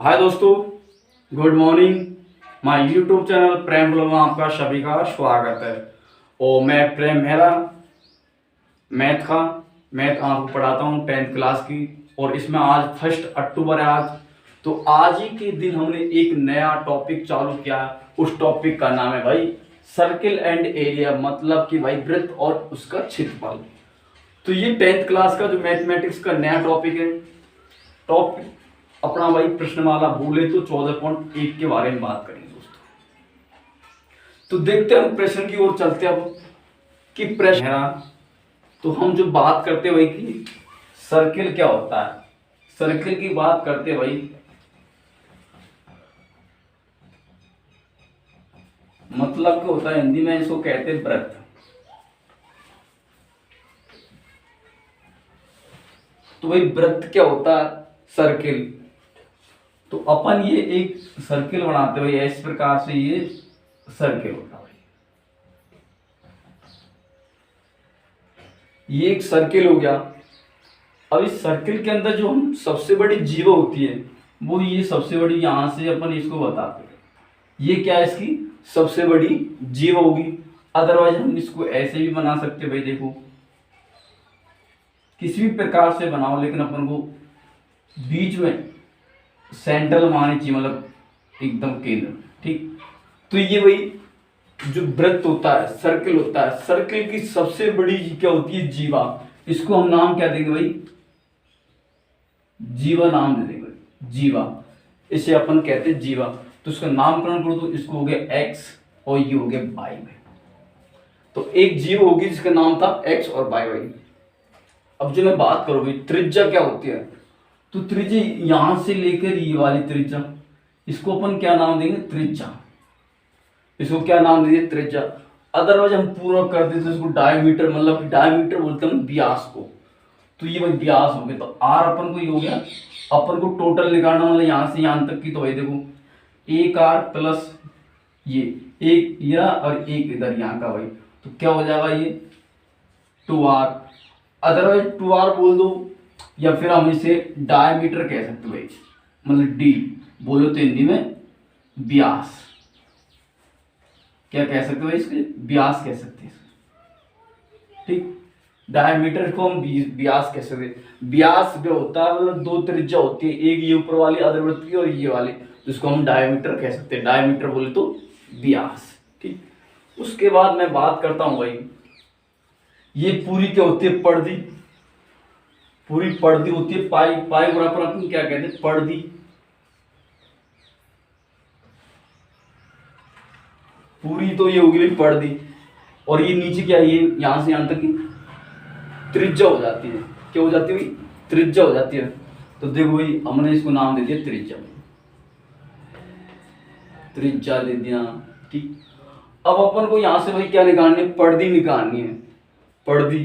हाय दोस्तों, good morning. My YouTube channel Prem blog में आपका सभी का स्वागत है। और मैं प्रेम मेहरा मैथ आपको पढ़ाता हूँ 10th क्लास की। और इसमें आज 1 अक्टूबर है आज। तो आज ही के दिन हमने एक नया टॉपिक चालू किया है। उस टॉपिक का नाम है भाई सर्किल एंड एरिया, मतलब कि भाई वृत्त और उसका क्षेत्रफल। तो ये 10th क्लास का जो मैथमेटिक्स का नया टॉपिक है। टॉपिक अपना भाई प्रश्नमाला बोले तो 14.1 के बारे में बात करेंगे दोस्तों। तो देखते हैं हम प्रश्न की ओर चलते हैं अब कि प्रश्न है। तो हम जो बात करते हैं भाई कि सर्किल क्या होता है, सर्किल की बात करते हैं भाई। मतलब क्या होता है हिंदी में, इसको कहते हैं वृत्त। तो भाई वृत्त क्या होता है, सर्किल। तो अपन ये एक सर्किल बनाते हैं भाई, इस प्रकार से ये सर्किल होता है। ये एक सर्किल हो गया। अब इस सर्किल के अंदर जो हम सबसे बड़ी जीरो होती है वो ये सबसे बड़ी, यहां से अपन इसको बताते हैं ये क्या है, इसकी सबसे बड़ी जीरो होगी। अदरवाइज हम इसको ऐसे भी बना सकते हैं भाई, देखो किसी भी प्रकार से बनाओ, लेकिन अपन को बीच में सेंट्रल माननी चाहिए, मतलब एकदम केंद्र। ठीक, तो ये भाई जो वृत्त होता है, सर्किल होता है, सर्किल की सबसे बड़ी क्या होती है, जीवा। इसको हम नाम क्या देंगे भाई, जीवा नाम दे देंगे, जीवा। इसे अपन कहते हैं जीवा। तो इसका नामकरण करो तो इसको हो गया एक्स और ये हो गया वाई में। तो एक जीव होगी जिसका नाम था एक्स और वाई वाई। अब जो मैं बात करूँ भाई त्रिज्या क्या होती है, तो त्रिज्या यहां से लेकर ये वाली त्रिज्या, इसको अपन क्या नाम देंगे, त्रिज्या। इसको क्या नाम दीजिए, त्रिज्या। अदरवाइज हम पूरा कर देते इसको डायमीटर, मतलब डायमीटर बोलते हैं व्यास को। तो ये भाई व्यास हो गया। तो आर अपन को ये हो गया, अपन को टोटल निकालना, मतलब यहां से यहां तक की। तो भाई देखो एक आर प्लस ये एक या और एक इधर यहाँ का भाई, तो क्या हो जाएगा ये 2r। अदरवाइज 2r बोल दो, या फिर हम इसे डायमीटर कह सकते भाई, मतलब डी बोलो तो हिंदी में व्यास। क्या कह सकते हो इसके, व्यास कह सकते हैं। ठीक, डायमीटर को हम व्यास कह सकते हैं। व्यास जो होता है मतलब दो त्रिज्या होती है, एक ये ऊपर वाली अर्धवृत्त की और ये वाली, जिसको हम डायमीटर कह सकते हैं। डायमीटर बोले तो व्यास। ठीक, उसके बाद मैं बात करता हूं भाई, ये पूरी क्या होती है, पर्दी। पूरी पर्दी होती है पाई, पाई बराबर अपन क्या कहते हैं, पर्दी। पूरी तो ये होगी भाई पर्दी। और ये नीचे क्या है, ये यहां से यहां तक की त्रिज्या हो जाती है। क्या हो जाती है भाई, त्रिज्या हो जाती है। तो देखो भाई हमने इसको नाम दे दिया त्रिज्या, त्रिज्या दे दिया। ठीक, अब अपन को यहां से भाई क्या निकालनी है, पर्दी निकालनी है, पर्दी।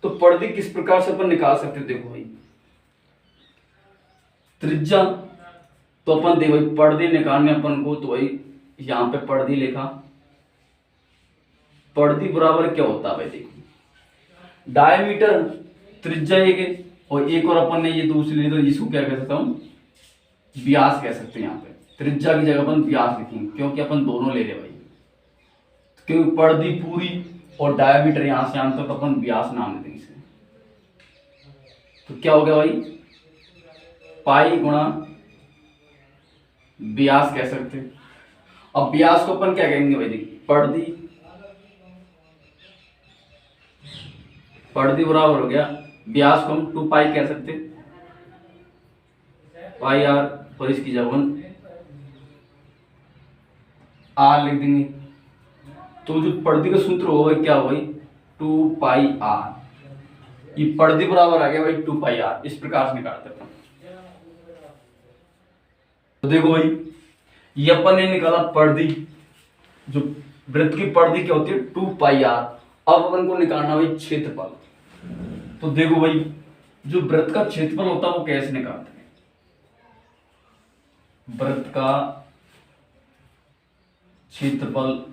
तो पर्दी किस प्रकार से अपन निकाल सकते हैं, देखो भाई त्रिज्या। तो अपन देखो भाई पर्दी निकालने अपन को, तो भाई यहां पे पर्दी लिखा। पर्दी बराबर क्या होता है भाई, देखो डायमीटर, त्रिज्या एक है, और एक और अपन ने ये दूसरी ली, तो इसको क्या कह सकता हूं, व्यास कह सकते हैं। यहाँ पे त्रिज्या की जगह अपन व्यास लिखेंगे, क्योंकि अपन दोनों ले रहे भाई। क्योंकि पर्दी पूरी और डायमीटर यहां से यहां तक, तो अपन व्यास नाम दे देंगे इसे। तो क्या हो गया भाई, पाई गुणा व्यास कह सकते हैं। अब व्यास को अपन क्या कहेंगे भाई, देखिए पर्दी, पर्दी बराबर हो गया व्यास को हम 2 पाई कह सकते हैं, पाई आर। और इसकी जगह अपन आर लिख देंगे। तो जो पर्दी का सूत्र होगा क्या होगा भाई, 2 पाई आर। ये पर्दी बराबर आ गया भाई 2 पाई आर। इस प्रकार से निकालते हैं। तो देखो भाई ये अपन ने निकाला पर्दी, जो वृत्त की पर्दी क्या होती है 2 पाई आर। अब अपन को निकालना भाई क्षेत्रफल। तो देखो भाई जो वृत्त का क्षेत्रफल होता है वो कैसे निकालते हैं, वृत्त का क्षेत्रफल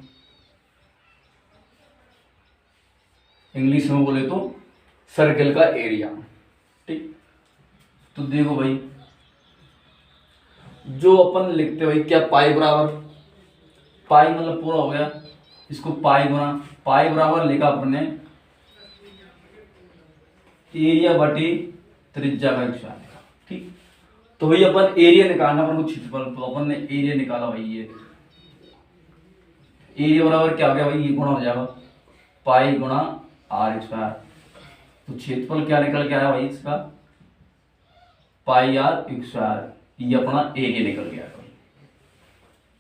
इंग्लिश में बोले तो सर्कल का एरिया। ठीक, तो देखो भाई जो अपन लिखते हैं भाई क्या, पाई बराबर, पाई मतलब पूरा हो गया, इसको पाई गुना, पाई बराबर लिखा अपन ने एरिया बटी त्रिज्या का एक लिखा। ठीक, तो भाई अपन एरिया निकालना, अपन को क्षेत्रफल, तो अपन ने एरिया निकाला भाई, ये एरिया बराबर क्या हो गया भाई, ये गुणा हो जाएगा पाई गुणा आर स्क्वायर। तो क्षेत्रफल क्या निकल के आया भाई इसका, पाई आर स्क्वायर, ये अपना एरिया निकल गया भाई।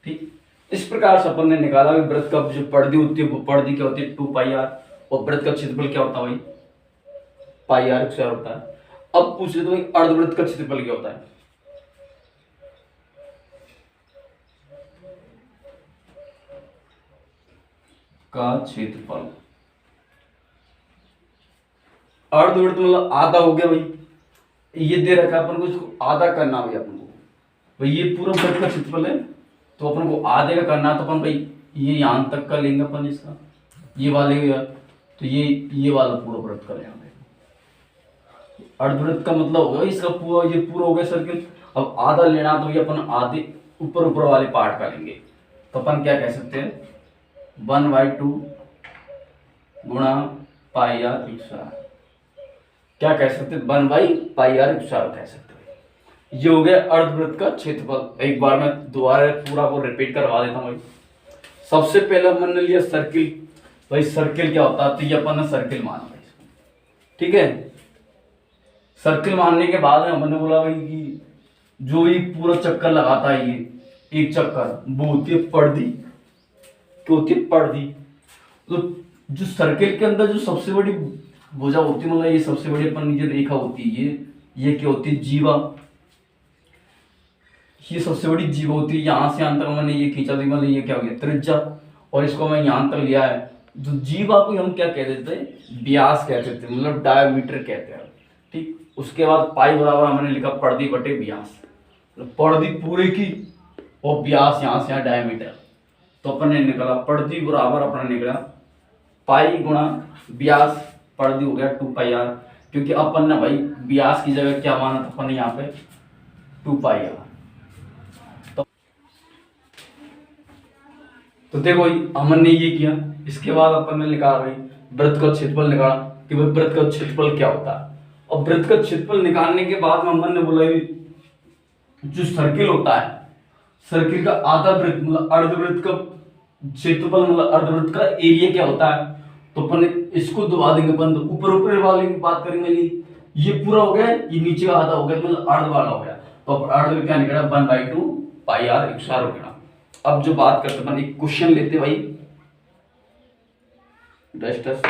ठीक, इस प्रकार से अपन ने निकाला कि वृत्त का जो परिधि होती है वो परिधि क्या होती है 2 पाई आर, और वृत्त का क्षेत्रफल क्या होता है भाई, पाई आर स्क्वायर होता है। अब पूछ ले तो भाई अर्धवृत्त का क्षेत्रफल क्या होता है, का क्षेत्रफल, अर्धवृत्त मतलब आधा हो गया भाई, ये दे रखा है अपन को, इसको आधा करना भाई अपन को, भाई ये पूरा वृत्त का क्षेत्रफल है, तो अपन को आधे का करना है, तो अपन भाई ये यहां तक का लेंगे अपन, इसका ये वाले का, तो ये वाला पूरा वृत्त का लेंगे। अर्धवृत्त का मतलब होगा इसका पूरा, ये पूरा हो गया सर्किल। अब आधा लेना तो ये अपन आधे ऊपर ऊपर वाले पार्ट का लेंगे, तो अपन क्या कह सकते हैं 1/2 गुणा पाई आर स्क्वायर, क्या कह सकते हैं 1/पाई आर स्क्वायर कह सकते हैं। ये हो गया अर्धवृत्त का क्षेत्रफल। एक बार मैं दोबारा पूरा को रिपीट करवा देता हूँ भाई। सबसे पहले हमने लिया सर्किल, भाई सर्किल क्या होता है, तो ये अपन ने सर्किल माना भाई, ठीक है। सर्किल मानने के बाद में हमने बोला भाई कि जो ये पूरा चक्कर लगाता है, ये एक चक्कर, वो होती है परिधि, क्या होती है परिधि। तो जो सर्किल के अंदर जो सबसे बड़ी भुजा होती है, मतलब ये सबसे बड़ी अपन जो रेखा होती है, ये क्या होती है जीवा, ये सबसे बड़ी जीवा होती है। यहाँ से यहाँ तक मैंने ये खींचा दी, मतलब ये क्या हो गया त्रिज्या, और इसको मैं यहाँ तक लिया है। जो जीवा को हम क्या कहते थे, व्यास कहते थे, मतलब डायमीटर कहते हैं। ठीक, उसके बाद पाई बराबर हमने लिखा परिधि बटे व्यास, परिधि पूरे की और व्यास यहाँ से यहाँ डायमीटर। तो अपन ने निकला परिधि बराबर अपना निकला पाई गुणा व्यास, परिधि हो गया 2 पाई आर, क्योंकि अपन ने भाई व्यास की जगह क्या माना था अपन ने यहाँ पे 2 पाई आर। तो देखो भाई हमन ने ये किया, इसके बाद अपन ने निकाला भाई वृत्त का क्षेत्रफल निकाला कि भाई वृत्त का क्षेत्रफल क्या होता है। और वृत्त का क्षेत्रफल निकालने के बाद में हमन ने बोला जो सर्किल होता है, सर्किल का आधा वृत्त मतलब अर्धवृत्त का क्षेत्रफल, मतलब अर्धवृत्त का एरिया क्या होता है। तो अपन इसको दबा देंगे अपन, तो ऊपर ऊपर वाले की बात करेंगे, ये पूरा हो गया, ये नीचे का आधा हो गया, मतलब अर्ध वाला हो गया। तो अब अर्ध में क्या निकला 1/2 पाई आर स्क्वायर हो गया। अब जो बात करते अपन एक क्वेश्चन लेते भाई डस्टस,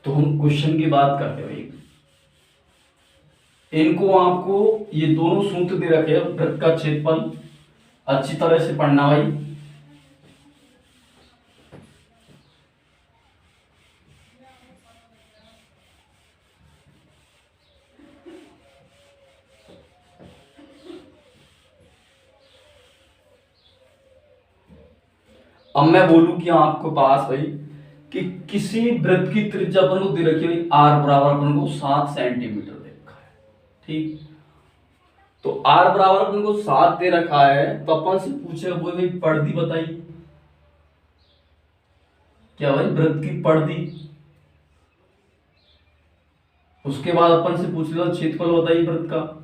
तो हम क्वेश्चन की बात करते भाई। इनको आपको ये दोनों सूत्र दे रखे हैं, वृत्त का क्षेत्रफल अच्छी तरह से पढ़ना भाई। अब मैं बोलूं कि आपको पास भाई कि किसी वृत्त की त्रिज्या अपन को दे रखी है आर बराबर अपन को 7 सेंटीमीटर दे रखा है। ठीक, तो आर बराबर अपन को 7 दे रखा है, तो अपन से पूछे वो भाई परिधि बताइए, क्या भाई वृत्त की परिधि। उसके बाद अपन से पूछ लो क्षेत्रफल बताइए वृत्त का।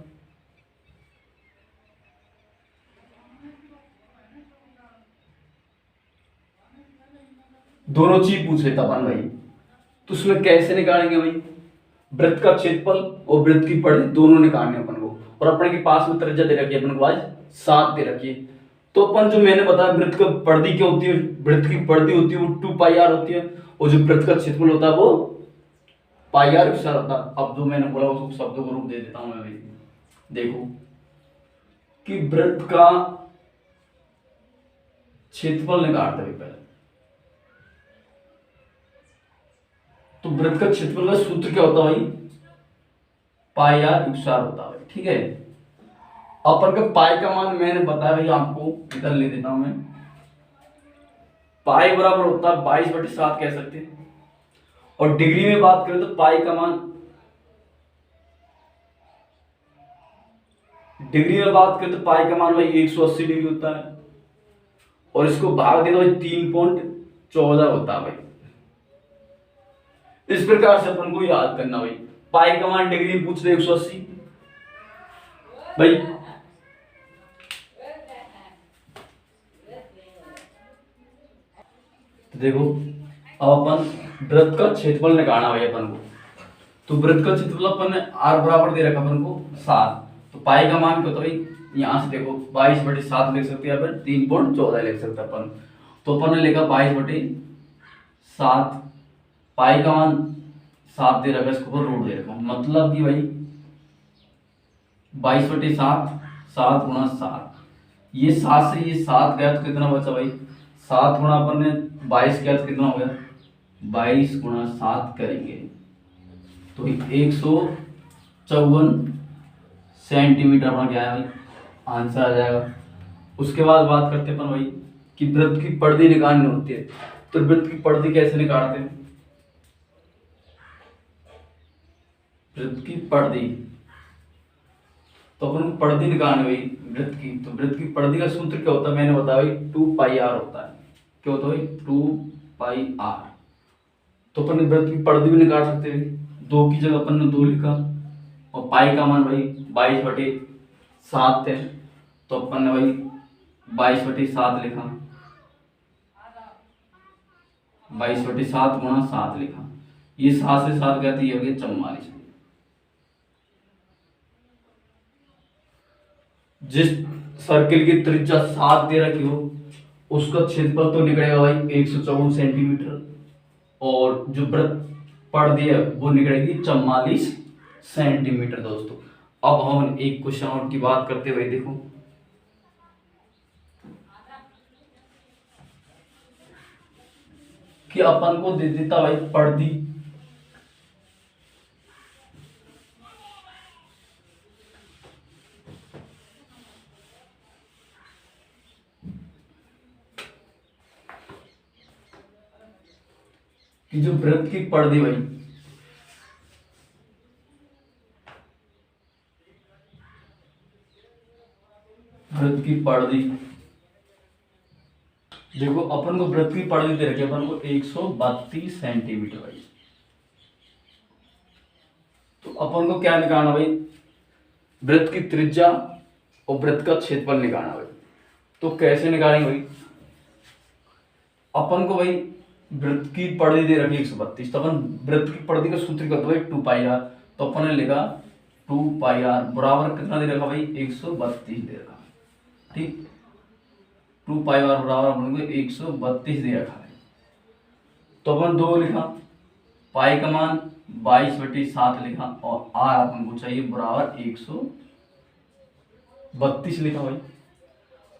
दोनों चीज पूछ लेता अपन भाई, तो उसमें कैसे निकालेंगे भाई वृत्त का क्षेत्रफल और वृत्त की परिधि दोनों निकालने अपन को। और अपने के पास में त्रिज्या दे रखी है अपन को आज 7 दे रखी है। तो अपन जो मैंने बताया वृत्त का परिधि क्या होती है, वृत्त की परिधि होती है वो 2 पाई आर होती है, और जो वृत्त का क्षेत्रफल होता है वो पाई आर स्क्वायर होता है। अब जो मैंने बोला उसको शब्दों को रूप दे देता हूं मैं भाई। देखो कि वृत्त का क्षेत्रफल निकालते हुए पहले, तो वृत्त का क्षेत्रफल का सूत्र क्या होता है भाई पाई आर स्क्वायर होता है। ठीक है, अपन का पाई का मान मैंने बताया भाई आपको, इधर ले देता हूं मैं। पाई बराबर होता है 22/7 कह सकते हैं, और डिग्री में बात करें तो पाई का मान डिग्री में बात करें तो पाई का मान भाई 180 डिग्री होता है, और इसको भाग देना भाई 3.14 होता है भाई। इस प्रकार से अपन को याद करना भाई, पाई का मान डिग्री में पूछ रहे 180 भाई। तो देखो अब अपन वृत्त का क्षेत्रफल निकालना भाई अपन को। तो वृत्त का क्षेत्रफल अपन ने r बराबर दे रखा अपन को 7, तो पाई का मान क्या होता है भाई, यहाँ से देखो 22/7 लिख सकते हैं अपन, 3.14 लिख सकते हैं अपन। तो अपन ने लिखा 22/7, पाई का मान 7 दे रखा, इसके ऊपर रूट दे रखा, मतलब कि भाई 22/7, 7 गुणा 7, ये 7 से ये 7 गया तो कितना बचा भाई, 7 गुणा अपन ने 22 किया तो कितना हो गया, 22 गुणा 7 करेंगे तो 154 सेंटीमीटर अपना क्या है भाई, आंसर आ जाएगा। उसके बाद बात करते हैं अपन भाई कि वृत्त की परिधि निकालनी होती है। तो वृत्त की परिधि कैसे निकालते हैं, वृत्त की परिधि, तो अपन को परिधि निकालनी भाई वृत्त की। तो वृत्त की परिधि का सूत्र क्या होता है, मैंने बताया भाई 2πr होता है। क्या होता है भाई, 2πr। तो अपन वृत्त की परिधि भी निकाल सकते हैं, 2 की जगह अपन ने 2 लिखा, और पाई का मान भाई 22/7 है, तो अपन ने भाई 22/7 लिखा, 22/7 गुणा 7 लिखा, ये 7 से 7 गया तो ये हो गया 44। जिस सर्किल की त्रिज्या 7 दे रखी हो उसका क्षेत्रफल तो निकलेगा भाई 154 सेंटीमीटर, और जो वृत्त परिधि है वो निकलेगी 44 सेंटीमीटर दोस्तों। अब हम एक क्वेश्चन और की बात करते हुए देखो, कि अपन को दे देता भाई परिधि कि जो वृत्त की परिधि भाई, वृत्त की परिधि देखो अपन को वृत्त की परिधि दे रखी है अपन को 132 सेंटीमीटर भाई। तो अपन को क्या निकालना भाई, वृत्त की त्रिज्या और वृत्त का क्षेत्रफल निकालना भाई। तो कैसे निकालेंगे भाई, अपन को भाई वृत्त की परिधि दे रखी 132, तो अपन वृत्त की परिधि का सूत्र करते भाई 2πr, तो अपन ने लिखा 2πr बराबर कितना दे रखा भाई, 132 दे रखा, ठीक। 2πr बराबर अपन को 132 दे रखा है, तो अपन 2 लिखा, पाई का मान 22/7 लिखा, और r अपन को चाहिए बराबर 132 लिखा भाई।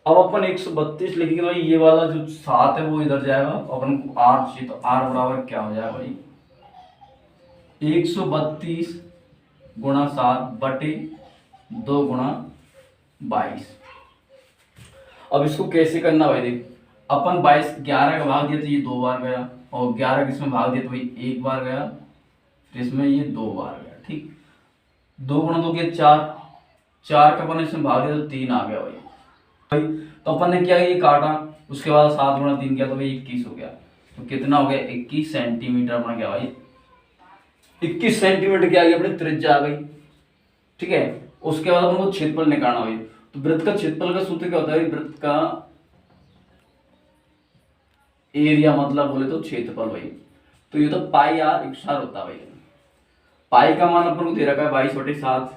अब अपन 132 लिखेंगे भाई, ये वाला जो 7 है वो इधर जाएगा, अपन को r चाहिए, तो r बराबर क्या हो जाएगा भाई, 132 गुणा 7 बटे 2 गुणा 22। अब इसको कैसे करना भाई, देख अपन 11 का भाग दिया तो ये 2 बार गया, और 11 किसमें भाग दिया तो भाई 1 बार गया, तो इसमें ये 2 बार गया, ठीक। 2 गुणा 2 के 4, 4 का अपन इसमें भाग दिया तो 3 आ गया भाई। तो अपन ने क्या ये काटा, उसके बाद 7 गुणा 3 किया तो भाई 21 हो गया, तो कितना हो गया 21 सेंटीमीटर अपना क्या भाई, 21 सेंटीमीटर क्या आ गई अपनी त्रिज्या आ गई, ठीक है। उसके बाद अपन को क्षेत्रफल निकालना भाई। तो वृत्त का क्षेत्रफल का सूत्र क्या होता है, वृत्त का एरिया मतलब बोले तो क्षेत्रफल भाई। तो ये तो पाई r इक्सार होता है भाई। पाई का मान अपन को दे रखा है 22/7,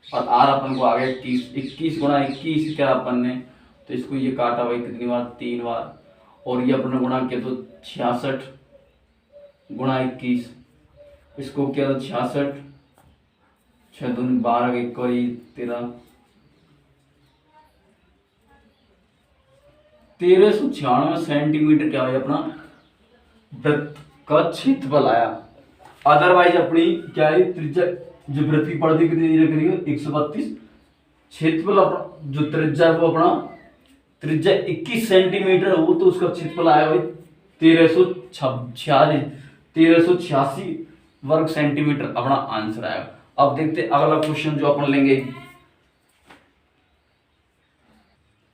और r अपन को आ गया 21, 21 गुणा 21 क्या अपन ने, तो इसको ये काटा भाई कितनी बार, 3 बार, और ये अपन ने गुणा किया तो 66 गुणा 21, इसको किया तो 66, 6 दूनी 12 1 और 13, 1396 सेंटीमीटर क्या है अपना वृत्त का क्षेत्रफल आया। अदरवाइज अपनी क्या है त्रिज्या, जो वृत्त की परिधि कितनी दे रखी है 132, क्षेत्रफल अपना जो त्रिज्या है वो अपना त्रिज्या 21 सेंटीमीटर हो, तो उसका क्षेत्रफल आया भाई 1386 वर्ग सेंटीमीटर अपना आंसर आएगा। अब देखते अगला क्वेश्चन जो अपन लेंगे,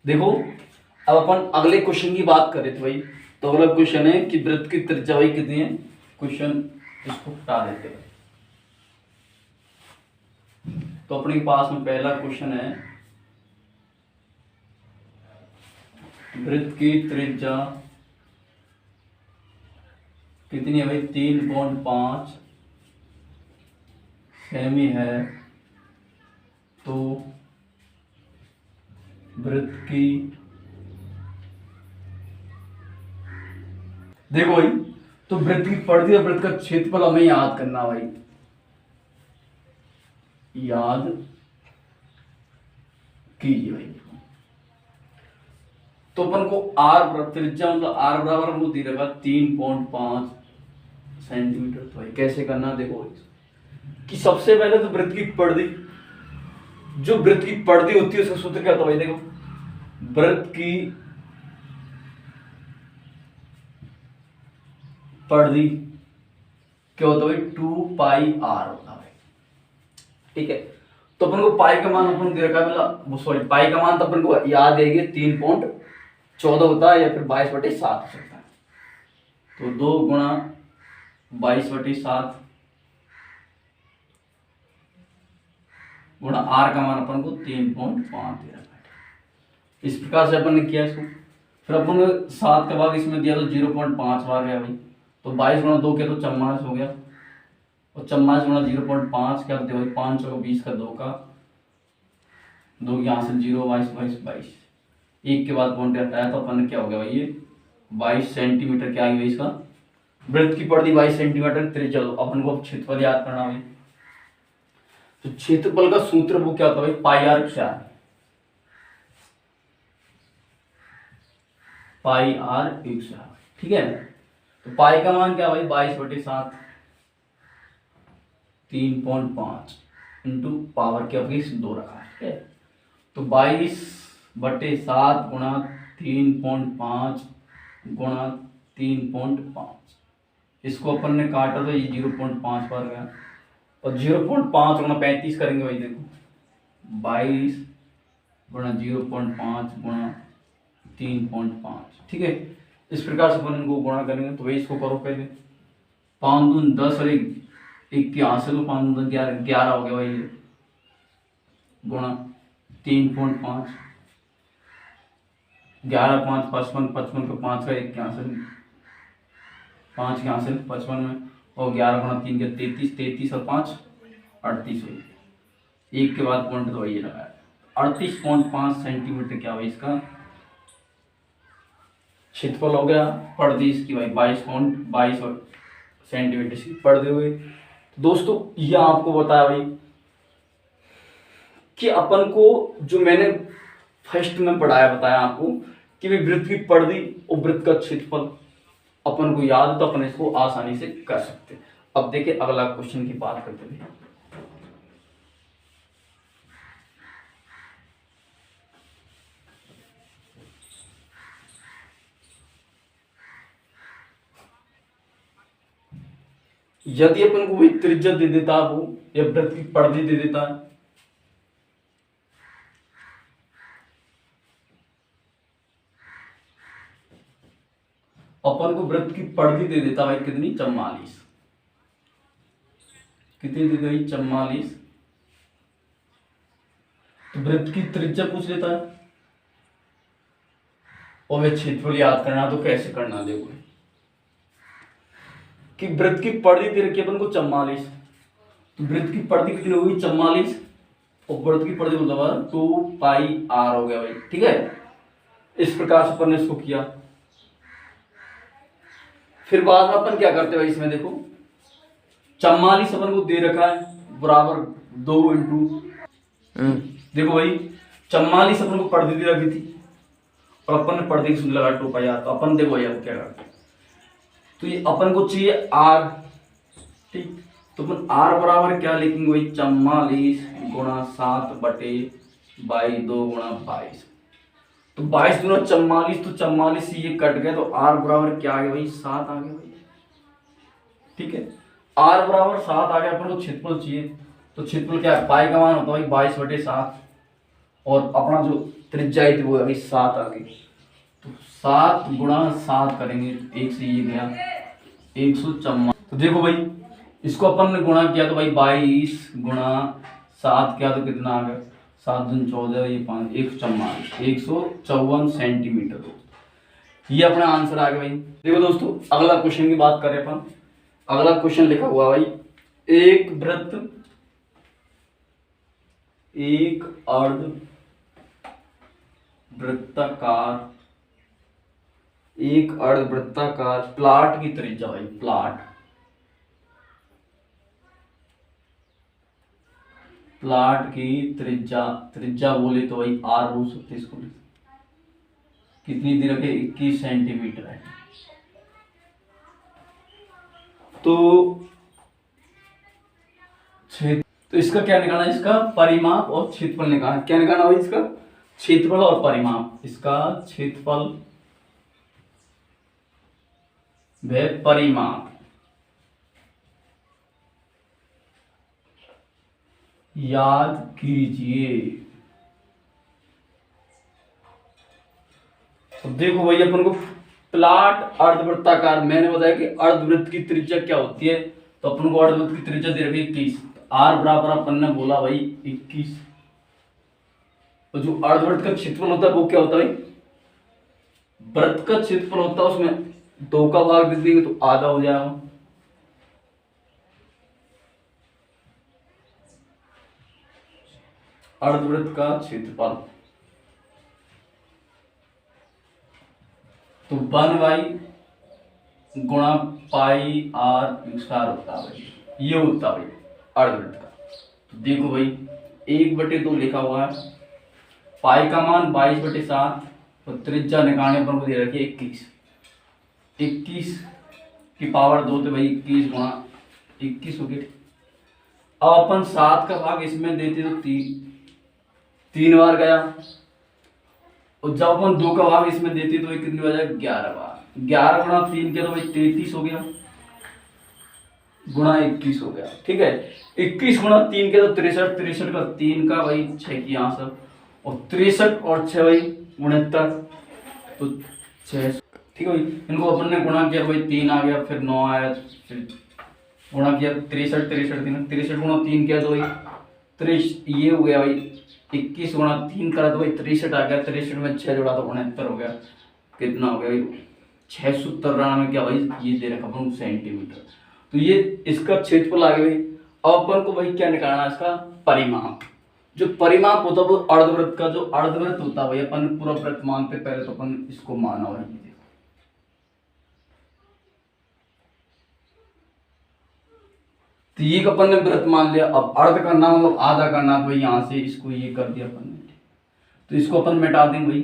देखो अब अपन अगले क्वेश्चन की बात करें तो भाई, तो अगला क्वेश्चन है कि वृत्त की त्रिज्या भाई कितनी है। क्वेश्चन इसको हटा देते हैं। तो अपने पास में पहला क्वेश्चन है, वृत्त की त्रिज्या कितनी है भाई, 3.5 सेमी है। तो वृत्त की, देखो भाई, तो वृत्त की परिधि और वृत्त का क्षेत्रफल हमें याद करना भाई, याद कीजिए भाई। तो अपन को आर त्रिज्या मतलब आर बराबर हमको दे रखा 3.5 सेंटीमीटर। तो भाई कैसे करना, देखो कि सबसे पहले तो वृत्त की परिधि, जो वृत्त की परिधि होती है उसका सूत्र क्या होता है भाई, देखो वृत्त की परिधि क्या होता है भाई, 2πr होता है। ठीक है, तो अपन को पाई का मान अपन दे रखा है, मतलब सॉरी पाई का मान तो अपन को याद है 3.14 होता है या फिर 22/7 हो सकता है। तो 2 गुणा 22/7 गुणा आर का मान अपन को 3.5 दे रखा है। इस प्रकार से अपन ने किया इसको। फिर अपन ने 7 का भाग इसमें दिया तो 0.5 आ गया भाई। तो 22 गुणा 2 किया तो 44 हो गया, और 44 गुणा 0.5 क्या होते भाई, 5 और 20 का 2 का 2 यहाँ से 0, 22 एक के बाद पॉइंट रहता है। तो अपन ने क्या हो गया भाई, ये 22 सेंटीमीटर क्या आ गया इसका, वृत्त की परिधि 22 सेंटीमीटर, त्रिज्या अपन को अब क्षेत्रफल याद करना भाई। तो क्षेत्रफल का सूत्र वो क्या होता है भाई, pi r square, pi r square. ठीक है, तो पाई का मान क्या भाई, 22/7 3.5 इंटू पावर क्या होगी 2 रखा है। ठीक है, तो 22/7 गुणा 3.5 गुणा 3.5, इसको अपन ने काटा तो ये 0.5 पर गया, और 0.5 गुणा 35 करेंगे भाई, देखो 22 गुणा 0.5 गुणा 3.5। ठीक है, इस प्रकार से अपन इनको गुणा करेंगे। तो भाई इसको करो पहले, 5 दून 10 और एक यहाँ से, तो 5 दून 11 हो गया भाई, ये गुणा 3.5, 11 5 55, 55 का 5 का 1 यहाँ से, 5 यहाँ से 55 में, और 11 गुणा 3 के 33, 33 और 5 38 हुई। एक के बाद पॉइंट तो वही लगाया, 38.5 सेंटीमीटर क्या भाई इसका क्षेत्रफल हो गया। परिधि इसकी भाई 22 और सेंटीमीटर इसकी परिधि हुई। दोस्तों यह आपको बताया भाई कि अपन को, जो मैंने फर्स्ट में पढ़ाया बताया आपको कि भाई वृत्त की परिधि और वृत्त का क्षेत्रफल अपन को याद है, तो अपन इसको आसानी से कर सकते। अब देखिए अगला क्वेश्चन की बात करते हैं। यदि अपन को भाई त्रिज्या दे देता है वो, या वृत्त की परिधि दे देता है, अपन को वृत्त की परिधि दे देता भाई कितनी, 44, कितनी दे गई 44। तो वृत्त की त्रिज्या पूछ लेता है, और वे क्षेत्रफल याद करना, तो कैसे करना, देखो कि वृत्त की परिधि दे रखी है अपन को 44, तो वृत्त की परिधि कितनी होगी 44, और वृत्त की परिधि मतलब 2πr हो गया भाई। ठीक है, इस प्रकार से अपन ने इसको किया। फिर बाद में अपन क्या करते भाई, इसमें देखो 44 अपन को दे रखा है बराबर 2 इंटू, देखो भाई 44 अपन को परिधि दे रखी थी, और अपन ने परिधि सूत्र लगा 2πr। तो अपन देखो भाई अब क्या करते, तो ये अपन को चाहिए आर। ठीक, तो अपन आर बराबर क्या लिखेंगे भाई, 44 गुणा 7/2 गुणा 22। तो 22 गुणा 44, तो 44 से ये कट गए, तो आर बराबर क्या आ गया भाई, 7 आ गया भाई। ठीक है, आर बराबर 7 आ गया। अपन को क्षेत्रफल चाहिए, तो क्षेत्रफल क्या है, पाई का मान होता है भाई 22/7, और अपना जो त्रिज्या इतनी वो आ गई 7 आ गई। तो 7 गुणा 7 करेंगे, एक से ये गया 154। तो देखो भाई इसको अपन ने गुणा किया तो भाई 22 गुणा 7 किया तो कितना आ गया, 7 दूनी 14, ये 5, 154 सेंटीमीटर। ये अपना आंसर आ गया भाई। देखो दोस्तों अगला क्वेश्चन की बात करें अपन। अगला क्वेश्चन लिखा हुआ भाई, एक वृत्त, एक अर्ध वृत्ताकार, एक अर्ध वृत्ताकार प्लाट की त्रिज्या भाई, प्लाट की त्रिज्या बोले तो भाई आर बोल सकते इसको, कितनी दी रखे 21 सेंटीमीटर है। तो इसका क्या निकालना है, इसका परिमाप और क्षेत्रफल निकालना। क्या निकालना भाई, इसका क्षेत्रफल और परिमाप। इसका क्षेत्रफल व परिमाप याद कीजिए। तो देखो भाई अपन को प्लाट अर्धवृत्ताकार, मैंने बताया कि अर्धवृत्त की त्रिज्या क्या होती है, तो अपन को अर्धवृत्त की त्रिज्या दे रखी 21, आर बराबर अपन ने बोला भाई 21। तो जो अर्धवृत्त का क्षेत्रफल होता है वो क्या होता है भाई, वृत्त का क्षेत्रफल होता है उसमें 2 का भाग दे देंगे तो आधा हो जाएगा। अर्धवृत्त का क्षेत्रफल तो 1 गुणा पाई आर स्क्वायर होता है भाई, ये होता है भाई अर्धवृत्त का। तो देखो भाई 1/2 लिखा हुआ है, पाई का मान 22/7 और त्रिज्या निकालने पर दे रखी है 21 की पावर 2 तो भाई 21 गुणा 21 हो गया। अब अपन 7 का भाग इसमें देते तो 3 बार गया, और जब अपन 2 का भाग इसमें देते तो कितनी बार जाएगा 11 बार। 11 गुणा 3 के तो भाई 33 हो गया, गुणा 21 हो गया। ठीक है, 21 गुणा 3 के तो 63, 63 का 3 का भाई 6 की आंसर, और 63 और 6 भाई 69, तो 6। ठीक है भाई, इनको अपन ने गुणा किया भाई 3 आ गया, फिर 9 आया, फिर गुणा किया 63, 63 गुणा 3 किया तो भाई 63, ये हो गया भाई 21 गुणा 3 करा तो भाई 63 आ गया, 63 में 6 जोड़ा तो 69 हो गया। कितना हो गया भाई 693 में, क्या भाई ये दे रखा अपन सेंटीमीटर। तो ये इसका क्षेत्रफल आ गया भाई। अब अपन को भाई क्या निकालना है, इसका परिमाप। जो परिमाप होता है वो अर्धवृत्त का, जो अर्धवृत्त होता है भाई अपन पूरा वृत्त मानते, पहले तो अपन इसको माना भाई। तो ये अपन ने वृत्त मान लिया, अब अर्ध करना मतलब आधा करना, तो यहां से इसको ये कर दिया अपन ने, तो इसको अपन मिटा देंगे भाई।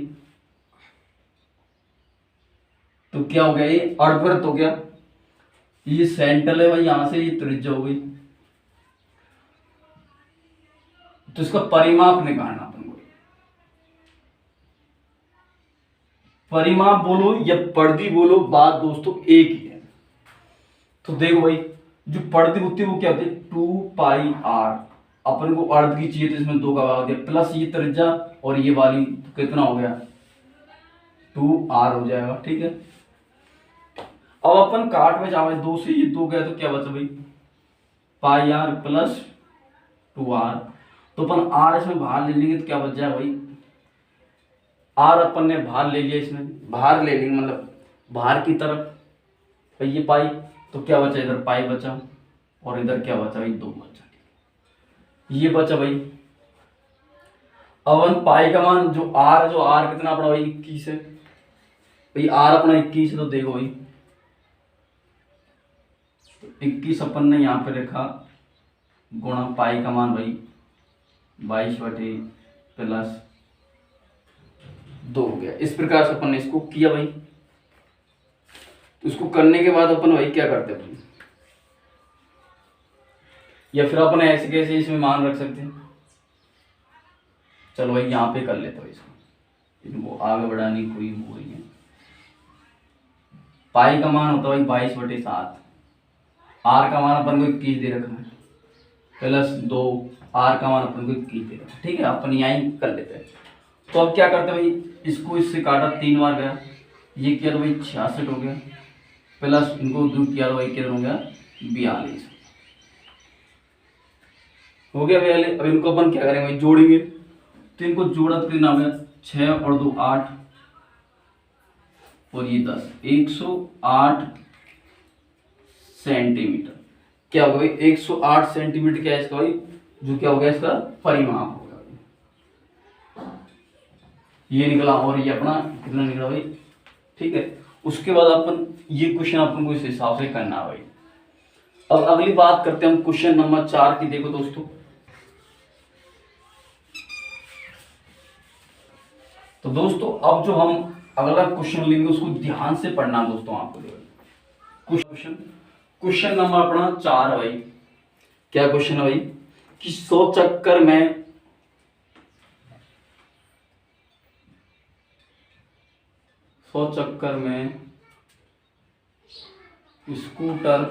तो क्या हो गया, ये अर्धवृत्त हो गया, ये सेंटर है भाई, यहां से ये त्रिज्या हो गई। तो इसका परिमाप निकालना अपन को, परिमाप बोलो या परिधि बोलो, बात दोस्तों एक ही है। तो देखो भाई जो परिधि होती है वो क्या होती है 2 पाई आर, अपन को अर्ध की चाहिए तो इसमें 2 का भाग दिया, प्लस ये त्रिज्या और ये वाली, तो कितना हो गया 2r हो जाएगा। ठीक है, अब अपन काट में जावे 2 से ये 2 गया तो क्या बचा भाई पाई आर प्लस 2r। तो अपन r इसमें बाहर ले लेंगे तो क्या बच जाए भाई, r अपन ने बाहर ले लिया, इसमें बाहर ले लेंगे मतलब बाहर की तरफ भाई, ये पाई तो क्या बचा, इधर पाई बचा और इधर क्या बचा भाई 2 बचा, ये बचा भाई। अब अपन पाई का मान जो r कितना अपना भाई 21 है भाई, r अपना 21 है, तो देखो भाई 21 अपन ने यहाँ पे रखा गुणा पाई का मान भाई 22/+ 2 हो गया। इस प्रकार से अपन ने इसको किया भाई। तो इसको करने के बाद अपन भाई क्या करते हैं, या फिर अपन ऐसे कैसे इसमें मान रख सकते हैं, चलो भाई यहाँ पे कर लेते हैं इसको, इनको आगे बढ़ाने की कोई वो नहीं है। पाई का मान होता है भाई 22/7, आर का मान अपन को 21 दे रखा है, प्लस 2 आर का मान अपन को 21 दे रखा है। ठीक है, अपन यहीं कर लेते हैं। तो अब क्या करते हैं भाई, इसको इससे काटा 3 बार गया, ये किया तो भाई 66 हो गया, प्लस इनको दो किया तो भाई कितना हो गया 42 हो गया 42। अब इनको अपन क्या करेंगे भाई, जोड़ेंगे। तो इनको जोड़ा तो कितना हो गया 6 और 2 8 और ये 10, 108 सेंटीमीटर। क्या होगा भाई 108 सेंटीमीटर, क्या है इसका भाई, जो क्या हो गया इसका परिमाप हो गया, ये निकला। और ये अपना कितना निकला भाई, ठीक है। उसके बाद अपन ये क्वेश्चन अपन को इस हिसाब से करना है भाई। अब अगली बात करते हैं हम क्वेश्चन नंबर 4 की। देखो दोस्तों, तो दोस्तों अब जो हम अगला क्वेश्चन लेंगे उसको ध्यान से पढ़ना दोस्तों आपको। क्वेश्चन नंबर अपना 4 भाई, क्या क्वेश्चन है भाई कि 100 चक्कर में स्कूटर,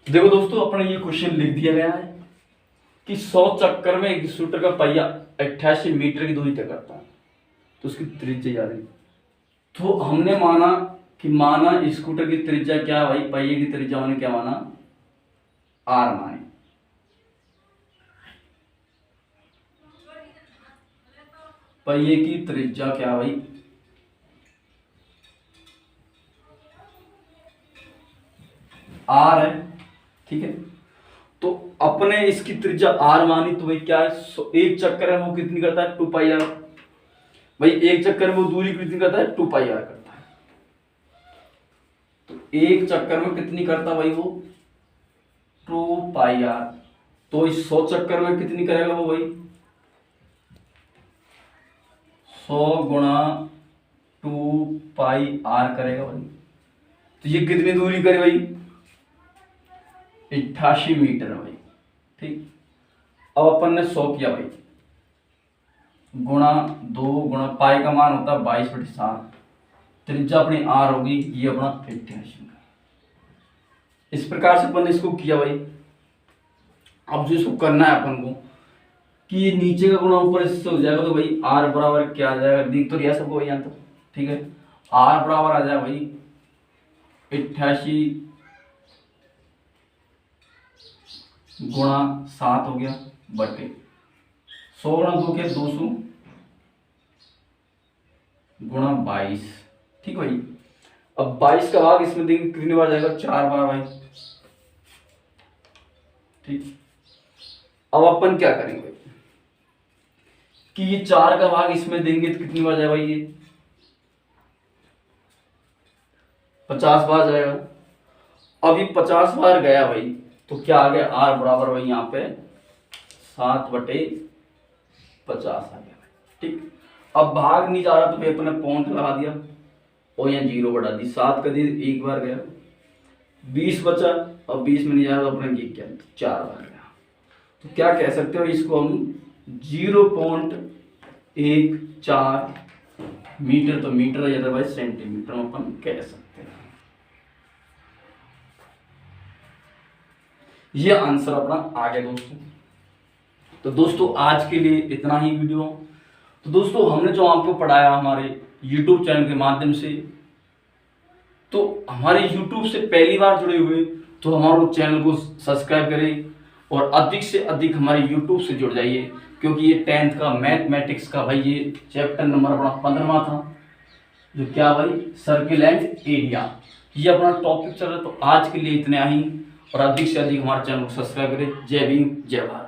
देखो दोस्तों अपने ये क्वेश्चन लिख दिया गया है कि 100 चक्कर में एक स्कूटर का पहिया 88 मीटर की दूरी तय करता है, तो उसकी त्रिज्या याद है। तो हमने माना स्कूटर की त्रिज्या क्या है भाई, पहिए की त्रिज्या हमने क्या माना, आर मानी। पहिए की त्रिज्या क्या है भाई, आर है, ठीक है। तो अपने इसकी त्रिज्या आर मानी, तो भाई क्या है, एक चक्कर है वो कितनी करता है 2 पाई आर। भाई एक चक्कर में वो दूरी कितनी करता है 2 पाई आर करता है। तो एक चक्कर में कितनी करता है भाई वो 2 पाई आर। तो इस 100 चक्कर में कितनी करेगा वो भाई 100 गुणा 2 पाई आर करेगा भाई। तो ये कितनी दूरी करे भाई 88 मीटर भाई, ठीक। अब अपन ने 100 किया भाई, गुणा 2 गुणा पाई का मान होता है 22/7, त्रिज्या अपनी आर होगी, ये अपना 88। इस प्रकार से अपन ने इसको किया भाई। अब जो इसको करना है अपन को कि ये नीचे का गुणा ऊपर इससे हो जाएगा, तो भाई आर बराबर क्या आ जाएगा, दिख तो रिया सबको भाई यहाँ तो, ठीक है। आर बराबर आ जाएगा भाई 88 गुणा 7 हो गया बटे 100 गुणा 2 के 200 गुणा 22, ठीक भाई। अब 22 का भाग इसमें देंगे कितनी बार जाएगा 4 बार भाई, ठीक। अब अपन क्या करेंगे भाई कि ये 4 का भाग इसमें देंगे तो कितनी बार जाएगा भाई, ये 50 बार जाएगा। अब ये 50 बार गया भाई, तो क्या आ गया आर बराबर भाई यहाँ पे 7/50 आ गया, ठीक। अब भाग नहीं जा रहा तो भाई अपने पॉइंट लगा दिया और यहाँ 0 बढ़ा दी, 7 का दी 1 बार गया, 20 बचा। अब 20 में नहीं जा रहा तो अपने क्या 4 बार गया। तो क्या कह सकते हो इसको हम 0.14 मीटर, तो मीटर या भाई सेंटीमीटर में अपन कह सकते हैं। ये आंसर अपना आ गया दोस्तों। तो दोस्तों आज के लिए इतना ही वीडियो। तो दोस्तों हमने जो आपको पढ़ाया हमारे YouTube चैनल के माध्यम से, तो हमारे YouTube से पहली बार जुड़े हुए तो हमारे चैनल को सब्सक्राइब करें और अधिक से अधिक हमारे YouTube से जुड़ जाइए, क्योंकि ये 10th का मैथमेटिक्स का भाई ये चैप्टर नंबर अपना 15वां था, जो क्या भाई सर्किल एंड एरिया, ये अपना टॉपिक चल रहा है। तो आज के लिए इतना ही, और अधिक से अधिक हमारे चैनल को सब्सक्राइब करें। जय भीम जय भारत।